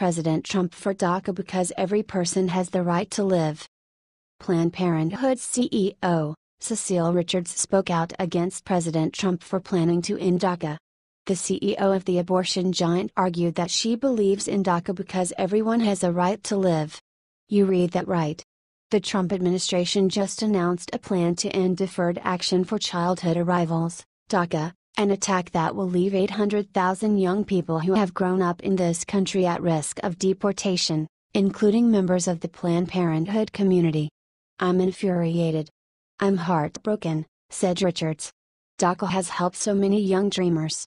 President Trump for DACA because every person has the right to live. Planned Parenthood CEO, Cecile Richards spoke out against President Trump for planning to end DACA. The CEO of the abortion giant argued that she believes in DACA because everyone has a right to live. You read that right. The Trump administration just announced a plan to end Deferred Action for Childhood Arrivals, DACA, an attack that will leave 800,000 young people who have grown up in this country at risk of deportation, including members of the Planned Parenthood community. "I'm infuriated. I'm heartbroken," said Richards. "DACA has helped so many young dreamers.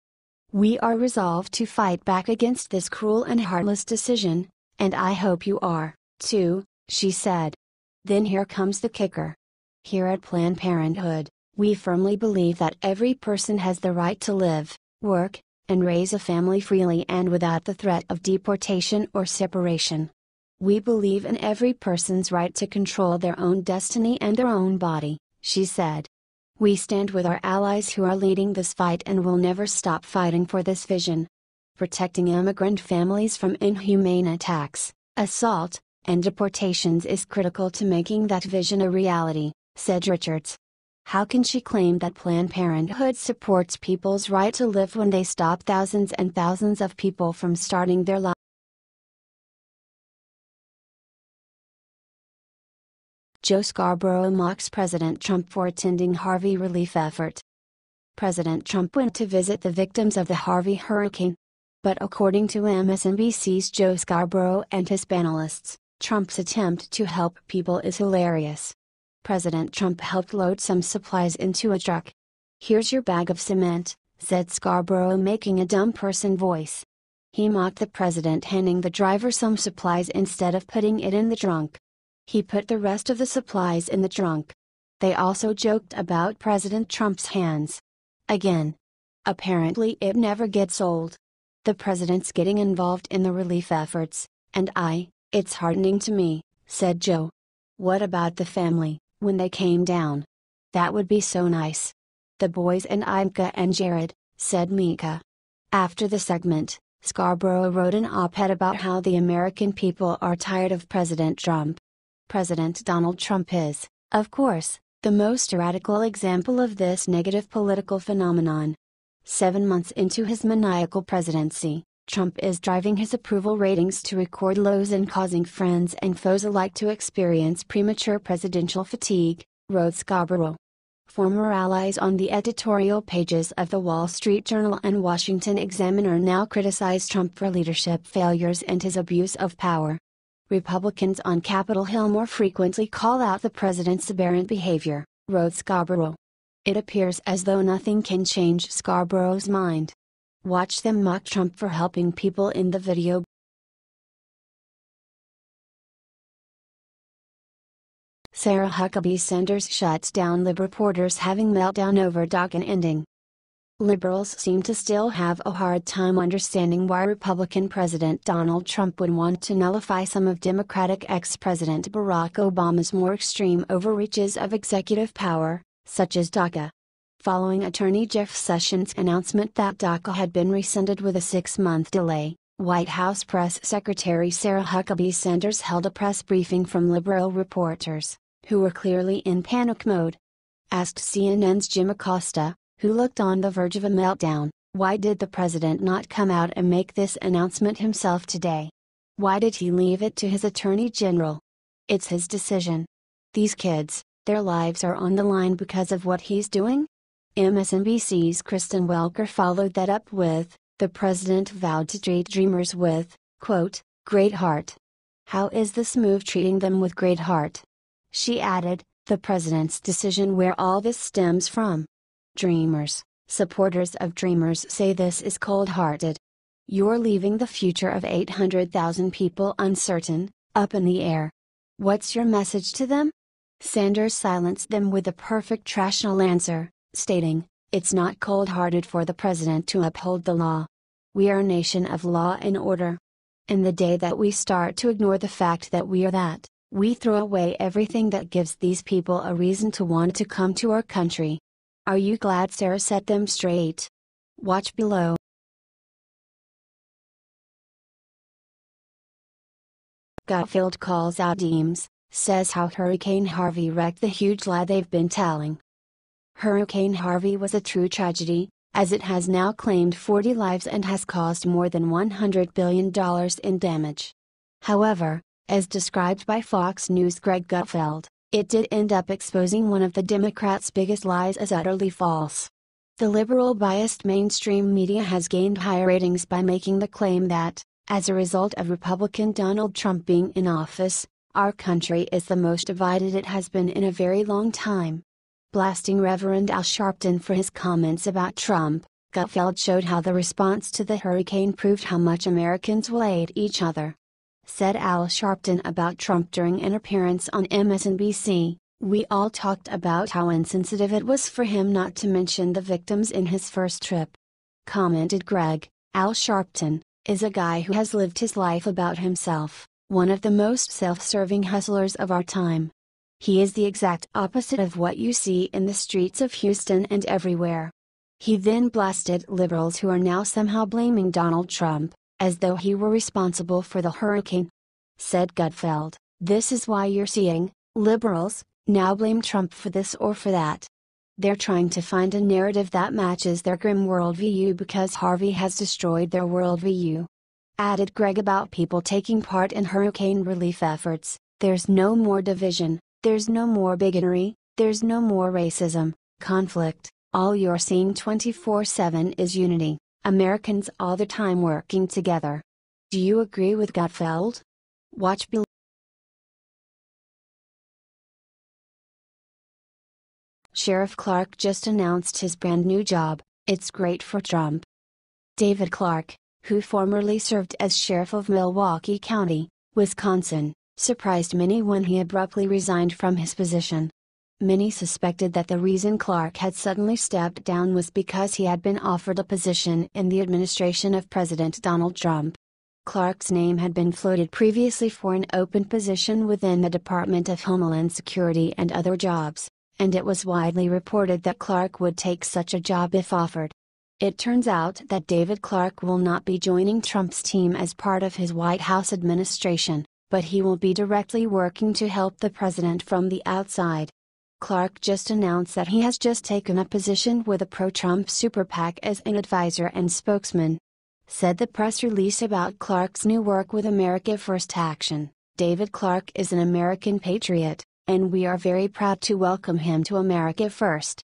We are resolved to fight back against this cruel and heartless decision, and I hope you are, too," she said. Then here comes the kicker. "Here at Planned Parenthood, we firmly believe that every person has the right to live, work, and raise a family freely and without the threat of deportation or separation. We believe in every person's right to control their own destiny and their own body," she said. "We stand with our allies who are leading this fight and will never stop fighting for this vision. Protecting immigrant families from inhumane attacks, assault, and deportations is critical to making that vision a reality," said Richards. How can she claim that Planned Parenthood supports people's right to live when they stop thousands and thousands of people from starting their lives? Joe Scarborough mocks President Trump for attending Harvey relief effort. President Trump went to visit the victims of the Harvey hurricane. But according to MSNBC's Joe Scarborough and his panelists, Trump's attempt to help people is hilarious. President Trump helped load some supplies into a truck. "Here's your bag of cement," said Scarborough, making a dumb person voice. He mocked the president handing the driver some supplies instead of putting it in the trunk. He put the rest of the supplies in the trunk. They also joked about President Trump's hands. Again. Apparently it never gets old. The president's getting involved in the relief efforts, and it's heartening to me, said Joe. "What about the family, when they came down? That would be so nice. The boys and Imka and Jared," said Mika. After the segment, Scarborough wrote an op-ed about how the American people are tired of President Trump. President Donald Trump is, of course, the most radical example of this negative political phenomenon. 7 months into his maniacal presidency, Trump is driving his approval ratings to record lows and causing friends and foes alike to experience premature presidential fatigue, wrote Scarborough. Former allies on the editorial pages of The Wall Street Journal and Washington Examiner now criticize Trump for leadership failures and his abuse of power. Republicans on Capitol Hill more frequently call out the president's aberrant behavior, wrote Scarborough. It appears as though nothing can change Scarborough's mind. Watch them mock Trump for helping people in the video. Sarah Huckabee Sanders shuts down Lib reporters having meltdown over DACA ending. Liberals seem to still have a hard time understanding why Republican President Donald Trump would want to nullify some of Democratic ex-President Barack Obama's more extreme overreaches of executive power, such as DACA. Following Attorney Jeff Sessions' announcement that DACA had been rescinded with a 6-month delay, White House Press Secretary Sarah Huckabee Sanders held a press briefing from liberal reporters, who were clearly in panic mode. Asked CNN's Jim Acosta, who looked on the verge of a meltdown, why did the president not come out and make this announcement himself today? Why did he leave it to his attorney general? It's his decision. These kids, their lives are on the line because of what he's doing? MSNBC's Kristen Welker followed that up with, the president vowed to treat dreamers with, quote, great heart. How is this move treating them with great heart? She added, the president's decision where all this stems from. Dreamers, supporters of dreamers say this is cold-hearted. You're leaving the future of 800,000 people uncertain, up in the air. What's your message to them? Sanders silenced them with a perfect rational answer, stating, it's not cold-hearted for the president to uphold the law. We are a nation of law and order. And the day that we start to ignore the fact that we are that, we throw away everything that gives these people a reason to want to come to our country. Are you glad Sarah set them straight? Watch below. Gutfeld calls out Deems, says how Hurricane Harvey wrecked the huge lie they've been telling. Hurricane Harvey was a true tragedy, as it has now claimed 40 lives and has caused more than $100 billion in damage. However, as described by Fox News' Gregg Gutfeld, it did end up exposing one of the Democrats' biggest lies as utterly false. The liberal-biased mainstream media has gained high ratings by making the claim that, as a result of Republican Donald Trump being in office, our country is the most divided it has been in a very long time. Blasting Reverend Al Sharpton for his comments about Trump, Gutfeld showed how the response to the hurricane proved how much Americans will hate each other. Said Al Sharpton about Trump during an appearance on MSNBC, "We all talked about how insensitive it was for him not to mention the victims in his first trip." Commented Gregg, "Al Sharpton is a guy who has lived his life about himself, one of the most self-serving hustlers of our time. He is the exact opposite of what you see in the streets of Houston and everywhere." He then blasted liberals who are now somehow blaming Donald Trump, as though he were responsible for the hurricane. Said Gutfeld, "This is why you're seeing liberals now blame Trump for this or for that. They're trying to find a narrative that matches their grim worldview because Harvey has destroyed their worldview." Added Gregg about people taking part in hurricane relief efforts, "There's no more division, there's no more bigotry, there's no more racism, conflict, all you're seeing 24/7 is unity. Americans all the time working together." Do you agree with Gutfeld? Watch below. Sheriff Clark just announced his brand new job. It's great for Trump. David Clark, who formerly served as sheriff of Milwaukee County, Wisconsin, surprised many when he abruptly resigned from his position. Many suspected that the reason Clark had suddenly stepped down was because he had been offered a position in the administration of President Donald Trump. Clark's name had been floated previously for an open position within the Department of Homeland Security and other jobs, and it was widely reported that Clark would take such a job if offered. It turns out that David Clark will not be joining Trump's team as part of his White House administration, but he will be directly working to help the president from the outside. Clark just announced that he has just taken a position with a pro-Trump super PAC as an advisor and spokesman. Said the press release about Clark's new work with America First Action, "David Clark is an American patriot, and we are very proud to welcome him to America First."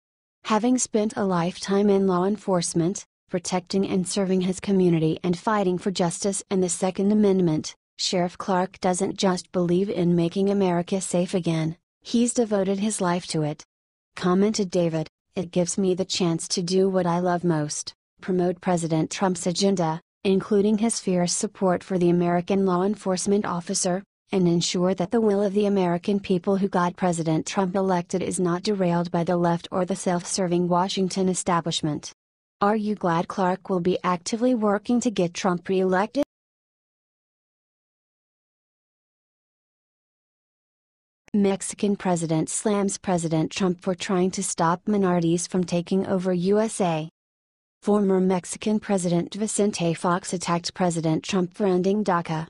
Having spent a lifetime in law enforcement, protecting and serving his community and fighting for justice and the Second Amendment, Sheriff Clark doesn't just believe in making America safe again, he's devoted his life to it. Commented David, "It gives me the chance to do what I love most, promote President Trump's agenda, including his fierce support for the American law enforcement officer, and ensure that the will of the American people who got President Trump elected is not derailed by the left or the self-serving Washington establishment." Are you glad Clark will be actively working to get Trump re-elected? Mexican president slams President Trump for trying to stop minorities from taking over USA. Former Mexican President Vicente Fox attacked President Trump for ending DACA.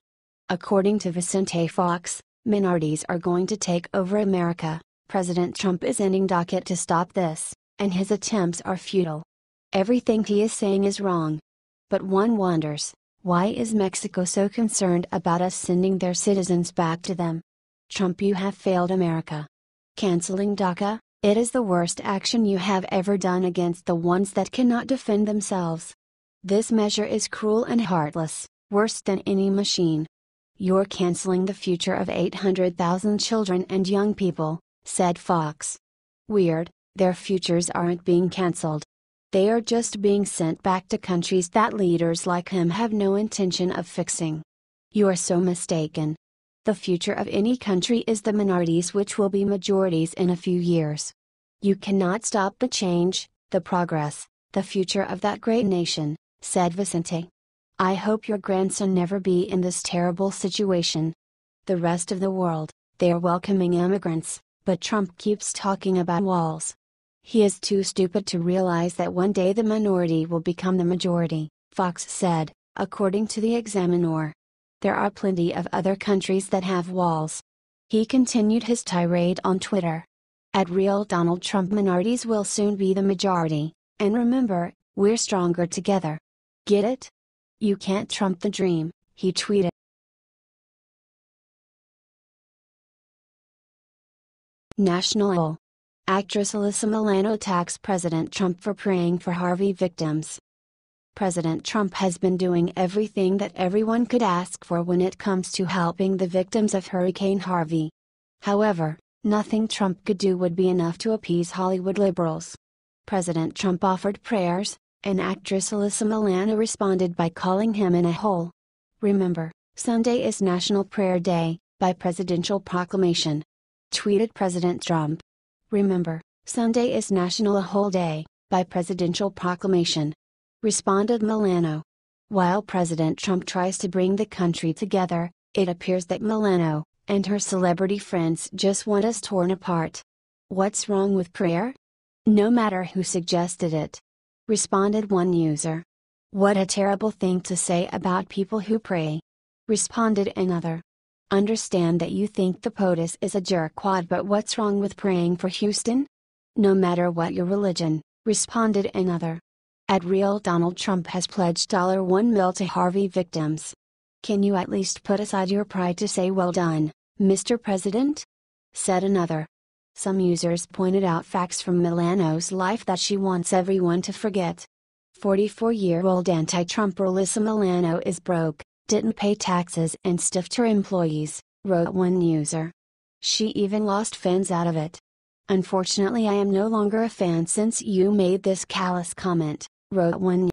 According to Vicente Fox, minorities are going to take over America. President Trump is ending DACA to stop this, and his attempts are futile. Everything he is saying is wrong. But one wonders, why is Mexico so concerned about us sending their citizens back to them? Trump, you have failed America. Canceling DACA, it is the worst action you have ever done against the ones that cannot defend themselves. This measure is cruel and heartless, worse than any machine. You're canceling the future of 800,000 children and young people, said Fox. Weird, their futures aren't being canceled. They are just being sent back to countries that leaders like him have no intention of fixing. You are so mistaken. The future of any country is the minorities, which will be majorities in a few years. You cannot stop the change, the progress, the future of that great nation, said Vicente. I hope your grandson never be in this terrible situation. The rest of the world, they are welcoming immigrants, but Trump keeps talking about walls. He is too stupid to realize that one day the minority will become the majority, Fox said, according to the Examiner. There are plenty of other countries that have walls. He continued his tirade on Twitter. At Real Donald Trump, minorities will soon be the majority, and remember, we're stronger together. Get it? You can't trump the dream, he tweeted. National. Actress Alyssa Milano attacks President Trump for praying for Harvey victims. President Trump has been doing everything that everyone could ask for when it comes to helping the victims of Hurricane Harvey. However, nothing Trump could do would be enough to appease Hollywood liberals. President Trump offered prayers, and actress Alyssa Milano responded by calling him in a hole. Remember, Sunday is National Prayer Day, by presidential proclamation. Tweeted President Trump. Remember, Sunday is National A Hole Day, by presidential proclamation. Responded Milano. While President Trump tries to bring the country together, it appears that Milano and her celebrity friends just want us torn apart. What's wrong with prayer? No matter who suggested it. Responded one user. What a terrible thing to say about people who pray. Responded another. Understand that you think the POTUS is a jerkwad, but what's wrong with praying for Houston? No matter what your religion, responded another. At Real Donald Trump has pledged $1 million to Harvey victims. Can you at least put aside your pride to say well done, Mr. President? Said another. Some users pointed out facts from Milano's life that she wants everyone to forget. 44-year-old anti-Trumper Alyssa Milano is broke, didn't pay taxes and stiffed her employees, wrote one user. She even lost fans out of it. Unfortunately, I am no longer a fan since you made this callous comment, wrote one